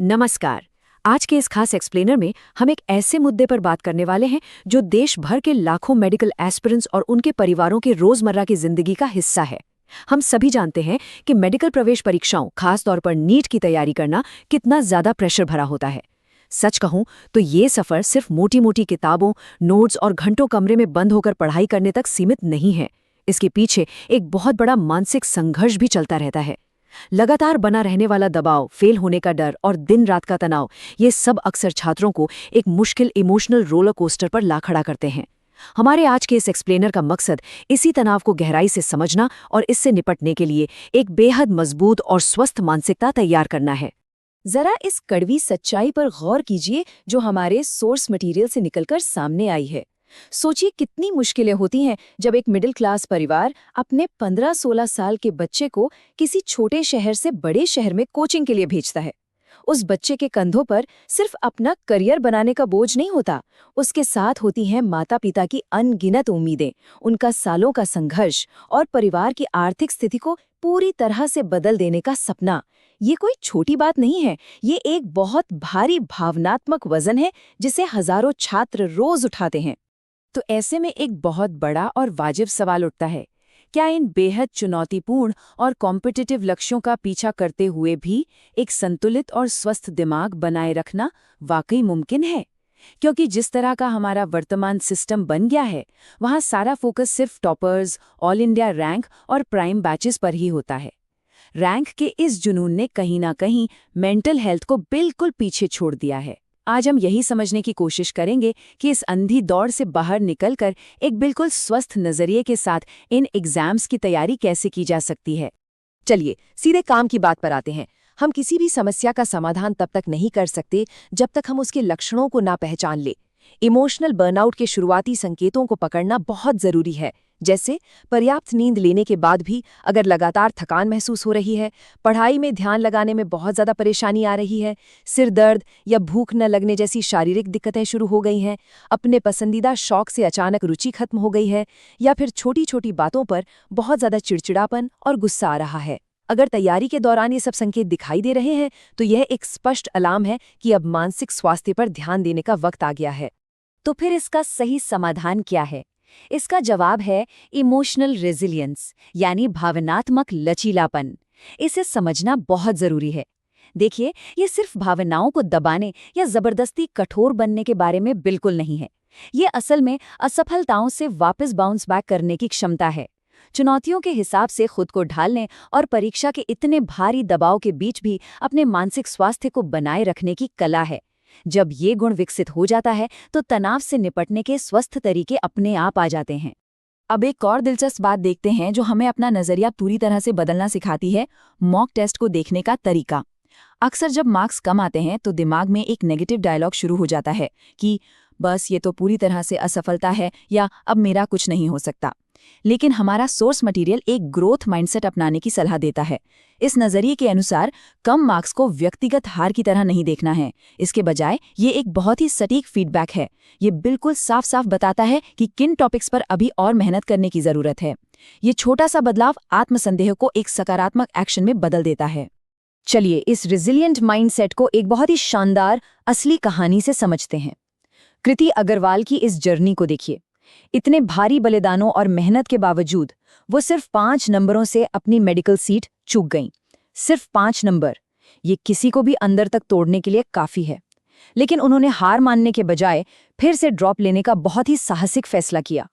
नमस्कार। आज के इस खास एक्सप्लेनर में हम एक ऐसे मुद्दे पर बात करने वाले हैं जो देश भर के लाखों मेडिकल एस्पिरेंट्स और उनके परिवारों की रोजमर्रा की जिंदगी का हिस्सा है। हम सभी जानते हैं कि मेडिकल प्रवेश परीक्षाओं, खास तौर पर नीट की तैयारी करना कितना ज्यादा प्रेशर भरा होता है। सच कहूं तो ये सफर सिर्फ मोटी मोटी किताबों, नोट्स और घंटों कमरे में बंद होकर पढ़ाई करने तक सीमित नहीं है। इसके पीछे एक बहुत बड़ा मानसिक संघर्ष भी चलता रहता है। लगातार बना रहने वाला दबाव, फेल होने का डर और दिन रात का तनाव, ये सब अक्सर छात्रों को एक मुश्किल इमोशनल रोलर कोस्टर पर ला खड़ा करते हैं। हमारे आज के इस एक्सप्लेनर का मकसद इसी तनाव को गहराई से समझना और इससे निपटने के लिए एक बेहद मजबूत और स्वस्थ मानसिकता तैयार करना है। जरा इस कड़वी सच्चाई पर गौर कीजिए जो हमारे सोर्स मटेरियल से निकलकर सामने आई है। सोचिए कितनी मुश्किलें होती हैं जब एक मिडिल क्लास परिवार अपने 15-16 साल के बच्चे को किसी छोटे शहर से बड़े शहर में कोचिंग के लिए भेजता है। उस बच्चे के कंधों पर सिर्फ अपना करियर बनाने का बोझ नहीं होता, उसके साथ होती हैं माता पिता की अनगिनत उम्मीदें, उनका सालों का संघर्ष और परिवार की आर्थिक स्थिति को पूरी तरह से बदल देने का सपना। ये कोई छोटी बात नहीं है, ये एक बहुत भारी भावनात्मक वजन है जिसे हजारों छात्र रोज उठाते हैं। तो ऐसे में एक बहुत बड़ा और वाजिब सवाल उठता है, क्या इन बेहद चुनौतीपूर्ण और कॉम्पिटिटिव लक्ष्यों का पीछा करते हुए भी एक संतुलित और स्वस्थ दिमाग बनाए रखना वाकई मुमकिन है? क्योंकि जिस तरह का हमारा वर्तमान सिस्टम बन गया है, वहाँ सारा फोकस सिर्फ टॉपर्स, ऑल इंडिया रैंक और प्राइम बैचेस पर ही होता है। रैंक के इस जुनून ने कहीं ना कहीं मेंटल हेल्थ को बिल्कुल पीछे छोड़ दिया है। आज हम यही समझने की कोशिश करेंगे कि इस अंधी दौड़ से बाहर निकलकर एक बिल्कुल स्वस्थ नजरिए के साथ इन एग्जाम्स की तैयारी कैसे की जा सकती है। चलिए सीधे काम की बात पर आते हैं। हम किसी भी समस्या का समाधान तब तक नहीं कर सकते जब तक हम उसके लक्षणों को ना पहचान ले। इमोशनल बर्नआउट के शुरुआती संकेतों को पकड़ना बहुत जरूरी है, जैसे पर्याप्त नींद लेने के बाद भी अगर लगातार थकान महसूस हो रही है, पढ़ाई में ध्यान लगाने में बहुत ज़्यादा परेशानी आ रही है, सिर दर्द या भूख न लगने जैसी शारीरिक दिक्कतें शुरू हो गई हैं, अपने पसंदीदा शौक से अचानक रुचि खत्म हो गई है, या फिर छोटी छोटी बातों पर बहुत ज़्यादा चिड़चिड़ापन और गुस्सा आ रहा है। अगर तैयारी के दौरान ये सब संकेत दिखाई दे रहे हैं तो यह एक स्पष्ट अलार्म है कि अब मानसिक स्वास्थ्य पर ध्यान देने का वक्त आ गया है। तो फिर इसका सही समाधान क्या है? इसका जवाब है इमोशनल रेजिलियंस, यानी भावनात्मक लचीलापन। इसे समझना बहुत जरूरी है। देखिए, ये सिर्फ भावनाओं को दबाने या जबरदस्ती कठोर बनने के बारे में बिल्कुल नहीं है। ये असल में असफलताओं से वापस बाउंस बैक करने की क्षमता है। चुनौतियों के हिसाब से खुद को ढालने और परीक्षा के इतने भारी दबाव के बीच भी अपने मानसिक स्वास्थ्य को बनाए रखने की कला है। जब ये गुण विकसित हो जाता है तो तनाव से निपटने के स्वस्थ तरीके अपने आप आ जाते हैं। अब एक और दिलचस्प बात देखते हैं जो हमें अपना नजरिया पूरी तरह से बदलना सिखाती है, मॉक टेस्ट को देखने का तरीका। अक्सर जब मार्क्स कम आते हैं तो दिमाग में एक नेगेटिव डायलॉग शुरू हो जाता है कि बस ये तो पूरी तरह से असफलता है या अब मेरा कुछ नहीं हो सकता। लेकिन हमारा सोर्स मटेरियल एक ग्रोथ माइंडसेट अपनाने की सलाह देता है। इस नजरिए के अनुसार कम मार्क्स को व्यक्तिगत हार की तरह नहीं देखना है, इसके बजाय ये एक बहुत ही सटीक फीडबैक है। ये बिल्कुल साफ साफ बताता है कि किन टॉपिक्स पर अभी और मेहनत करने की जरूरत है। ये छोटा सा बदलाव आत्मसंदेह को एक सकारात्मक एक्शन में बदल देता है। चलिए इस रिजिलिएंट माइंडसेट को एक बहुत ही शानदार असली कहानी से समझते हैं। कृति अग्रवाल की इस जर्नी को देखिए। इतने भारी बलिदानों और मेहनत के बावजूद वो सिर्फ 5 नंबरों से अपनी मेडिकल सीट चूक गईं। सिर्फ 5 नंबर, ये किसी को भी अंदर तक तोड़ने के लिए काफी है। लेकिन उन्होंने हार मानने के बजाय फिर से ड्रॉप लेने का बहुत ही साहसिक फैसला किया।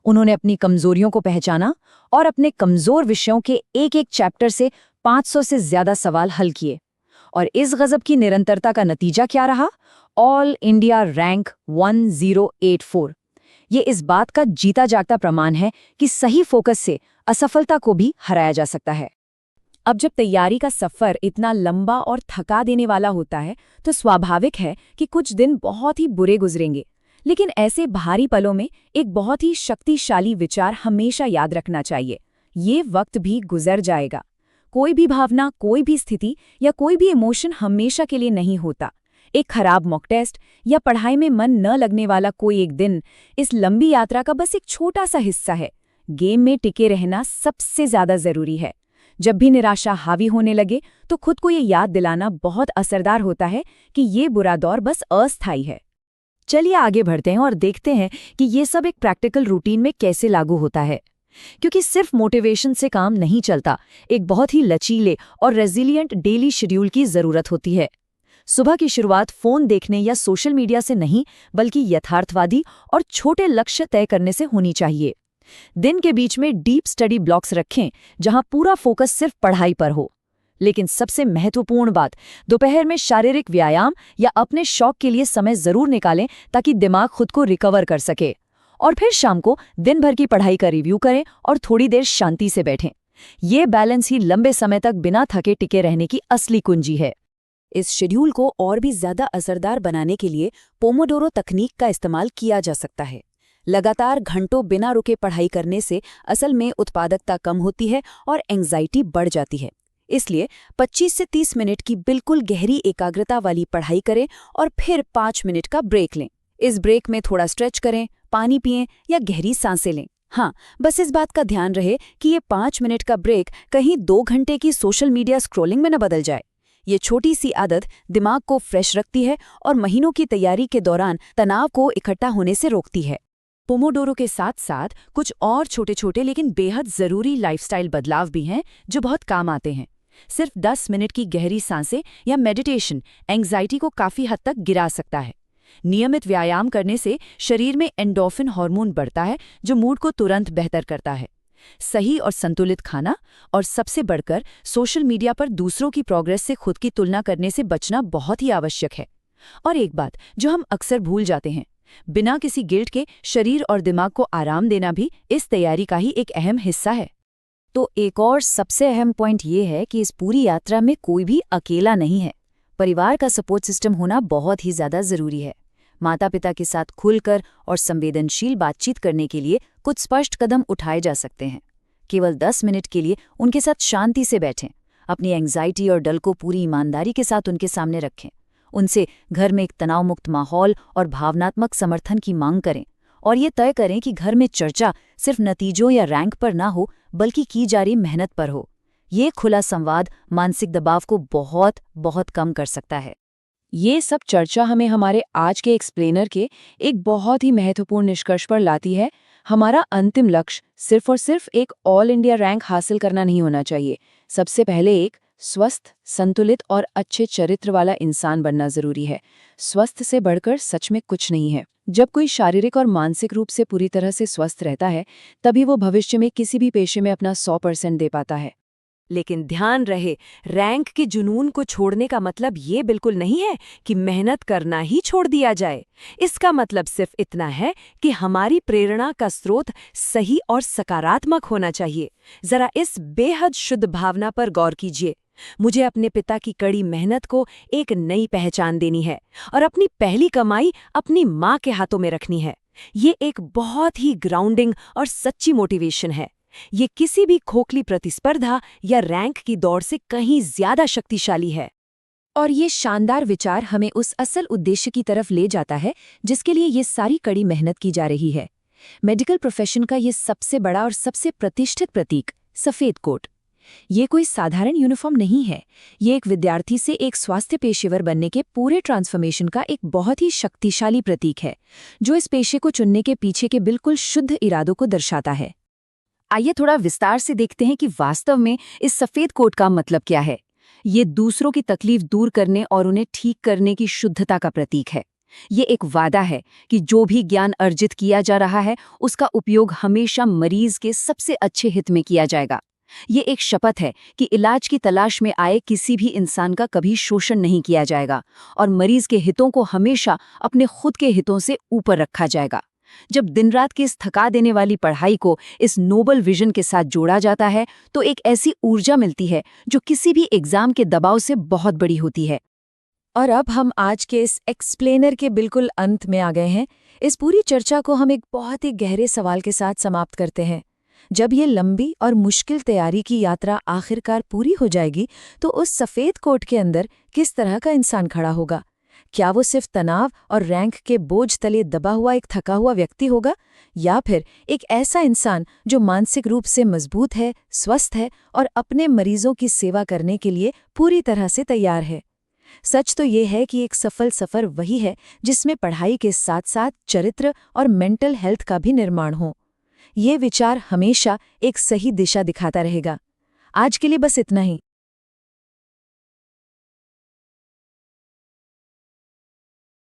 उन्होंने अपनी कमजोरियों को पहचाना और अपने कमजोर विषयों के एक एक चैप्टर से 500 से ज्यादा सवाल हल किए। और इस गजब की निरंतरता का नतीजा क्या रहा? All India rank 1084। ये इस बात का जीता जागता प्रमाण है कि सही फोकस से असफलता को भी हराया जा सकता है। अब जब तैयारी का सफर इतना लंबा और थका देने वाला होता है तो स्वाभाविक है कि कुछ दिन बहुत ही बुरे गुजरेंगे। लेकिन ऐसे भारी पलों में एक बहुत ही शक्तिशाली विचार हमेशा याद रखना चाहिए, ये वक्त भी गुजर जाएगा। कोई भी भावना, कोई भी स्थिति या कोई भी इमोशन हमेशा के लिए नहीं होता। एक खराब मॉक टेस्ट या पढ़ाई में मन न लगने वाला कोई एक दिन इस लंबी यात्रा का बस एक छोटा सा हिस्सा है। गेम में टिके रहना सबसे ज्यादा जरूरी है। जब भी निराशा हावी होने लगे तो खुद को ये याद दिलाना बहुत असरदार होता है कि ये बुरा दौर बस अस्थायी है। चलिए आगे बढ़ते हैं और देखते हैं कि ये सब एक प्रैक्टिकल रूटीन में कैसे लागू होता है, क्योंकि सिर्फ मोटिवेशन से काम नहीं चलता, एक बहुत ही लचीले और रेजिलिएंट डेली शेड्यूल की जरूरत होती है। सुबह की शुरुआत फोन देखने या सोशल मीडिया से नहीं, बल्कि यथार्थवादी और छोटे लक्ष्य तय करने से होनी चाहिए। दिन के बीच में डीप स्टडी ब्लॉक्स रखें, जहां पूरा फोकस सिर्फ पढ़ाई पर हो। लेकिन सबसे महत्वपूर्ण बात, दोपहर में शारीरिक व्यायाम या अपने शौक के लिए समय जरूर निकालें, ताकि दिमाग खुद को रिकवर कर सके। और फिर शाम को दिन भर की पढ़ाई का रिव्यू करें और थोड़ी देर शांति से बैठें। ये बैलेंस ही लंबे समय तक बिना थके टिके रहने की असली कुंजी है। इस शेड्यूल को और भी ज्यादा असरदार बनाने के लिए पोमोडोरो तकनीक का इस्तेमाल किया जा सकता है। लगातार घंटों बिना रुके पढ़ाई करने से असल में उत्पादकता कम होती है और एंग्जाइटी बढ़ जाती है। इसलिए 25 से 30 मिनट की बिल्कुल गहरी एकाग्रता वाली पढ़ाई करें और फिर 5 मिनट का ब्रेक लें। इस ब्रेक में थोड़ा स्ट्रेच करें, पानी पिएं या गहरी सांसें लें। हाँ, बस इस बात का ध्यान रहे कि ये 5 मिनट का ब्रेक कहीं 2 घंटे की सोशल मीडिया स्क्रॉलिंग में न बदल जाए। ये छोटी सी आदत दिमाग को फ्रेश रखती है और महीनों की तैयारी के दौरान तनाव को इकट्ठा होने से रोकती है। पोमोडोरो के साथ साथ कुछ और छोटे छोटे लेकिन बेहद ज़रूरी लाइफस्टाइल बदलाव भी हैं जो बहुत काम आते हैं। सिर्फ 10 मिनट की गहरी सांसें या मेडिटेशन एंग्जाइटी को काफ़ी हद तक गिरा सकता है। नियमित व्यायाम करने से शरीर में एंडोर्फिन हार्मोन बढ़ता है, जो मूड को तुरंत बेहतर करता है। सही और संतुलित खाना और सबसे बढ़कर सोशल मीडिया पर दूसरों की प्रोग्रेस से खुद की तुलना करने से बचना बहुत ही आवश्यक है। और एक बात जो हम अक्सर भूल जाते हैं, बिना किसी गिल्ट के शरीर और दिमाग को आराम देना भी इस तैयारी का ही एक अहम हिस्सा है। तो एक और सबसे अहम पॉइंट ये है कि इस पूरी यात्रा में कोई भी अकेला नहीं है। परिवार का सपोर्ट सिस्टम होना बहुत ही ज़्यादा ज़रूरी है। माता पिता के साथ खुलकर और संवेदनशील बातचीत करने के लिए कुछ स्पष्ट कदम उठाए जा सकते हैं। केवल 10 मिनट के लिए उनके साथ शांति से बैठें, अपनी एंग्जाइटी और डल को पूरी ईमानदारी के साथ उनके सामने रखें। उनसे घर में एक तनाव मुक्त माहौल और भावनात्मक समर्थन की मांग करें, और ये तय करें कि घर में चर्चा सिर्फ नतीजों या रैंक पर ना हो, बल्कि की जा रही मेहनत पर हो। ये खुला संवाद मानसिक दबाव को बहुत बहुत कम कर सकता है। ये सब चर्चा हमें हमारे आज के एक्सप्लेनर के एक बहुत ही महत्वपूर्ण निष्कर्ष पर लाती है। हमारा अंतिम लक्ष्य सिर्फ और सिर्फ एक ऑल इंडिया रैंक हासिल करना नहीं होना चाहिए। सबसे पहले एक स्वस्थ, संतुलित और अच्छे चरित्र वाला इंसान बनना जरूरी है। स्वस्थ से बढ़कर सच में कुछ नहीं है। जब कोई शारीरिक और मानसिक रूप से पूरी तरह से स्वस्थ रहता है, तभी वो भविष्य में किसी भी पेशे में अपना 100% दे पाता है। लेकिन ध्यान रहे, रैंक के जुनून को छोड़ने का मतलब ये बिल्कुल नहीं है कि मेहनत करना ही छोड़ दिया जाए। इसका मतलब सिर्फ इतना है कि हमारी प्रेरणा का स्रोत सही और सकारात्मक होना चाहिए। जरा इस बेहद शुद्ध भावना पर गौर कीजिए। मुझे अपने पिता की कड़ी मेहनत को एक नई पहचान देनी है और अपनी पहली कमाई अपनी माँ के हाथों में रखनी है। ये एक बहुत ही ग्राउंडिंग और सच्ची मोटिवेशन है। ये किसी भी खोखली प्रतिस्पर्धा या रैंक की दौड़ से कहीं ज्यादा शक्तिशाली है। और ये शानदार विचार हमें उस असल उद्देश्य की तरफ ले जाता है जिसके लिए ये सारी कड़ी मेहनत की जा रही है। मेडिकल प्रोफेशन का ये सबसे बड़ा और सबसे प्रतिष्ठित प्रतीक, सफेद कोट। ये कोई साधारण यूनिफॉर्म नहीं है। ये एक विद्यार्थी से एक स्वास्थ्य पेशेवर बनने के पूरे ट्रांसफॉर्मेशन का एक बहुत ही शक्तिशाली प्रतीक है, जो इस पेशे को चुनने के पीछे के बिल्कुल शुद्ध इरादों को दर्शाता है। आइए थोड़ा विस्तार से देखते हैं कि वास्तव में इस सफेद कोट का मतलब क्या है। ये दूसरों की तकलीफ दूर करने और उन्हें ठीक करने की शुद्धता का प्रतीक है। ये एक वादा है कि जो भी ज्ञान अर्जित किया जा रहा है, उसका उपयोग हमेशा मरीज के सबसे अच्छे हित में किया जाएगा। ये एक शपथ है कि इलाज की तलाश में आए किसी भी इंसान का कभी शोषण नहीं किया जाएगा और मरीज के हितों को हमेशा अपने खुद के हितों से ऊपर रखा जाएगा। जब दिन रात की इस थका देने वाली पढ़ाई को इस नोबल विजन के साथ जोड़ा जाता है, तो एक ऐसी ऊर्जा मिलती है जो किसी भी एग्जाम के दबाव से बहुत बड़ी होती है। और अब हम आज के इस एक्सप्लेनर के बिल्कुल अंत में आ गए हैं। इस पूरी चर्चा को हम एक बहुत ही गहरे सवाल के साथ समाप्त करते हैं। जब ये लंबी और मुश्किल तैयारी की यात्रा आखिरकार पूरी हो जाएगी, तो उस सफ़ेद कोट के अंदर किस तरह का इंसान खड़ा होगा? क्या वो सिर्फ तनाव और रैंक के बोझ तले दबा हुआ एक थका हुआ व्यक्ति होगा, या फिर एक ऐसा इंसान जो मानसिक रूप से मजबूत है, स्वस्थ है और अपने मरीजों की सेवा करने के लिए पूरी तरह से तैयार है? सच तो ये है कि एक सफल सफर वही है जिसमें पढ़ाई के साथ साथ चरित्र और मेंटल हेल्थ का भी निर्माण हो। ये विचार हमेशा एक सही दिशा दिखाता रहेगा। आज के लिए बस इतना ही।